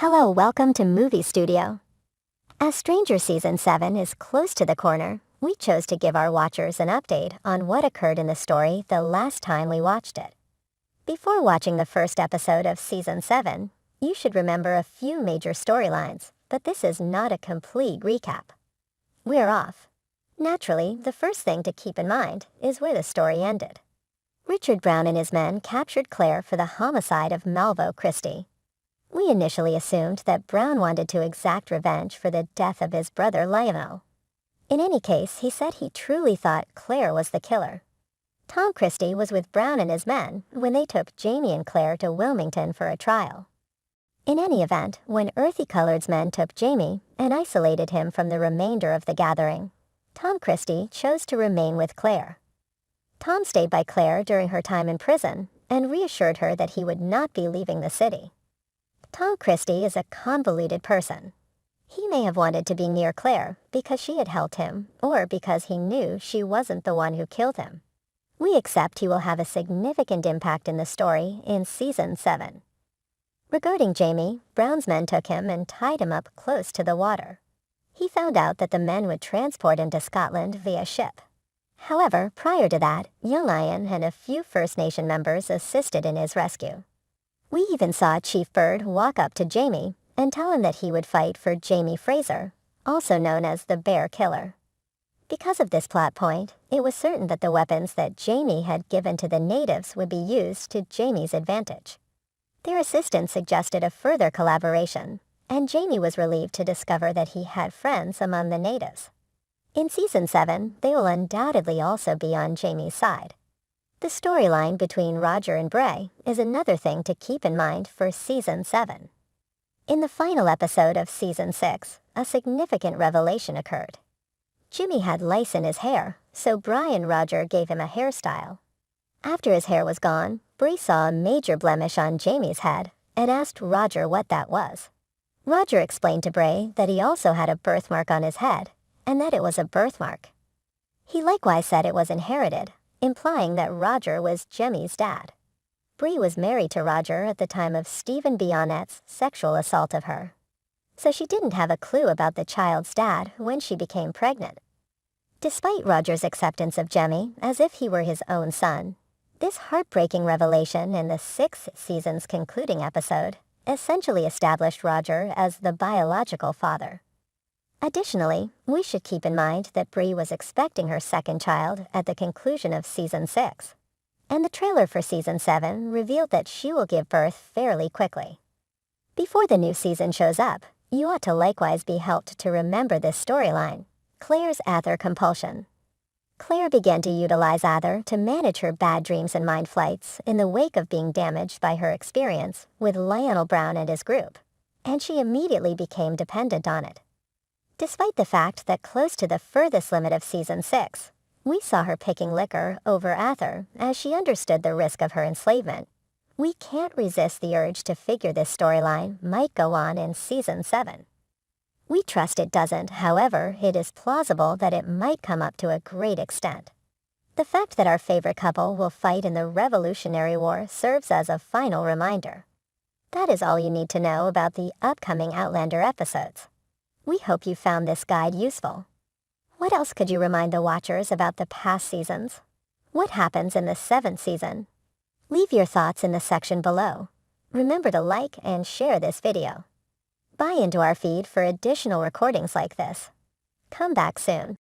Hello, welcome to Movie Studio. As Stranger Season 7 is close to the corner, we chose to give our watchers an update on what occurred in the story the last time we watched it. Before watching the first episode of Season 7, you should remember a few major storylines, but this is not a complete recap. We're off. Naturally, the first thing to keep in mind is where the story ended. Richard Brown and his men captured Claire for the homicide of Malvo Christie. We initially assumed that Brown wanted to exact revenge for the death of his brother Lionel. In any case, he said he truly thought Claire was the killer. Tom Christie was with Brown and his men when they took Jamie and Claire to Wilmington for a trial. In any event, when Earthy Colored's men took Jamie and isolated him from the remainder of the gathering, Tom Christie chose to remain with Claire. Tom stayed by Claire during her time in prison and reassured her that he would not be leaving the city. Tom Christie is a convoluted person. He may have wanted to be near Claire because she had helped him or because he knew she wasn't the one who killed him. We accept he will have a significant impact in the story in Season 7. Regarding Jamie, Brown's men took him and tied him up close to the water. He found out that the men would transport him to Scotland via ship. However, prior to that, Young Lion and a few First Nation members assisted in his rescue. We even saw Chief Bird walk up to Jamie and tell him that he would fight for Jamie Fraser, also known as the Bear Killer. Because of this plot point, it was certain that the weapons that Jamie had given to the natives would be used to Jamie's advantage. Their assistants suggested a further collaboration, and Jamie was relieved to discover that he had friends among the natives. In Season 7, they will undoubtedly also be on Jamie's side. The storyline between Roger and Bray is another thing to keep in mind for Season 7. In the final episode of Season 6, a significant revelation occurred. Jimmy had lice in his hair, so Bray and Roger gave him a hairstyle. After his hair was gone, Bray saw a major blemish on Jamie's head and asked Roger what that was. Roger explained to Bray that he also had a birthmark on his head, and that it was a birthmark. He likewise said it was inherited, implying that Roger was Jimmy's dad. Bree was married to Roger at the time of Stephen Bionet's sexual assault of her, so she didn't have a clue about the child's dad when she became pregnant. Despite Roger's acceptance of Jemmy as if he were his own son, this heartbreaking revelation in the 6th season's concluding episode essentially established Roger as the biological father. Additionally, we should keep in mind that Bree was expecting her second child at the conclusion of Season 6, and the trailer for Season 7 revealed that she will give birth fairly quickly. Before the new season shows up, you ought to likewise be helped to remember this storyline, Claire's Ather compulsion. Claire began to utilize Ather to manage her bad dreams and mind flights in the wake of being damaged by her experience with Lionel Brown and his group, and she immediately became dependent on it. Despite the fact that close to the furthest limit of Season 6, we saw her picking liquor over Ather as she understood the risk of her enslavement, we can't resist the urge to figure this storyline might go on in Season 7. We trust it doesn't, however, it is plausible that it might come up to a great extent. The fact that our favorite couple will fight in the Revolutionary War serves as a final reminder. That is all you need to know about the upcoming Outlander episodes. We hope you found this guide useful. What else could you remind the watchers about the past seasons? What happens in the 7th season? Leave your thoughts in the section below. Remember to like and share this video. Buy into our feed for additional recordings like this. Come back soon.